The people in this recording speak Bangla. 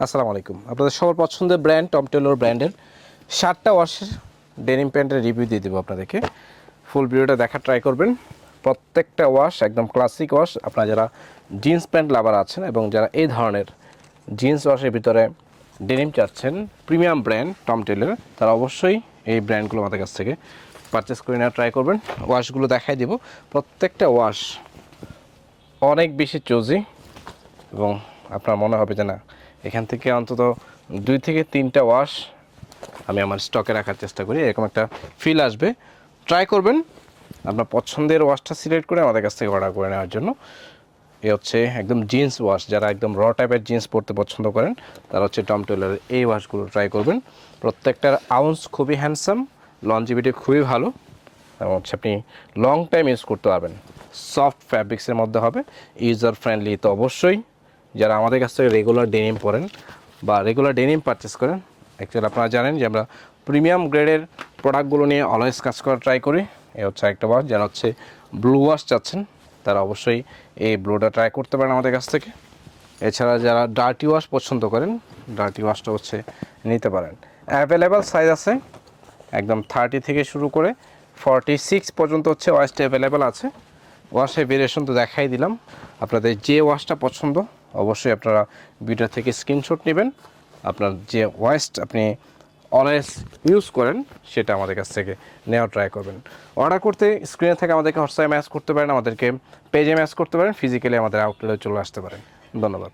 আসসালামু আলাইকুম। আপনাদের সবার পছন্দের ব্র্যান্ড টম টেলর ব্র্যান্ডের 7টা ওয়াশের ডেনিম প্যান্টের রিভিউ দিয়ে দেবো আপনাদেরকে। ফুল ভিডিওটা দেখা ট্রাই করবেন। প্রত্যেকটা ওয়াশ একদম ক্লাসিক ওয়াশ। আপনারা যারা জিন্স প্যান্ট লাভার আছেন এবং যারা এই ধরনের জিন্স ওয়াশের ভিতরে ডেনিম চাচ্ছেন প্রিমিয়াম ব্র্যান্ড টম টেলর, তারা অবশ্যই এই ব্র্যান্ডগুলো আমাদের কাছ থেকে পারচেস করে নেওয়া ট্রাই করবেন। ওয়াশগুলো দেখাই দেবো। প্রত্যেকটা ওয়াশ অনেক বেশি চুজি এবং আপনার মনে হবে যে না, এখান থেকে অন্তত 2 থেকে 3টা ওয়াশ আমি আমার স্টকে রাখার চেষ্টা করি, এরকম একটা ফিল আসবে। ট্রাই করবেন আপনার পছন্দের ওয়াশটা সিলেক্ট করে আমাদের কাছ থেকে অর্ডার করে নেওয়ার জন্য। এ হচ্ছে একদম জিন্স ওয়াশ। যারা একদম র টাইপের জিন্স পরতে পছন্দ করেন তারা হচ্ছে টম টেলরের এই ওয়াশগুলো ট্রাই করবেন। প্রত্যেকটার আউন্স খুবই হ্যান্ডসাম, লঞ্জিভিটি খুবই ভালো এবং হচ্ছে আপনি লং টাইম ইউজ করতে পারবেন। সফট ফ্যাব্রিক্সের মধ্যে হবে, ইউজার ফ্রেন্ডলি। তো অবশ্যই যারা আমাদের কাছ থেকে রেগুলার ডেনিম পরেন বা রেগুলার ডেনিম পারচেস করেন, অ্যাকচুয়ালি আপনারা জানেন যে আমরা প্রিমিয়াম গ্রেডের প্রোডাক্টগুলো নিয়ে অলওয়েজ কাজ করা ট্রাই করি। এ হচ্ছে একটা ওয়াশ। যারা হচ্ছে ব্লু ওয়াশ চাচ্ছেন তারা অবশ্যই এই ব্লুটা ট্রাই করতে পারেন আমাদের কাছ থেকে। এছাড়া যারা ডার্টি ওয়াশ পছন্দ করেন, ডার্টি ওয়াশটা হচ্ছে নিতে পারেন। অ্যাভেলেবেল সাইজ আছে একদম 30 থেকে শুরু করে 46 পর্যন্ত হচ্ছে ওয়াশটা অ্যাভেলেবেল আছে। ওয়াশের ভেরিয়েশন তো দেখাই দিলাম। আপনাদের যে ওয়াশটা পছন্দ অবশ্যই আপনারা ভিডিও থেকে স্ক্রিনশট নেবেন। আপনার যে ওয়াশ আপনি অলওয়েজ ইউজ করেন সেটা আমাদের কাছ থেকে নেওয়া ট্রাই করবেন। অর্ডার করতে স্ক্রিনে থেকে আমাদেরকে হোয়াটসঅ্যাপে ম্যাচ করতে পারেন, আমাদেরকে পেজে ম্যাচ করতে পারেন, ফিজিক্যালি আমাদের আউটলেটে চলে আসতে পারেন। ধন্যবাদ।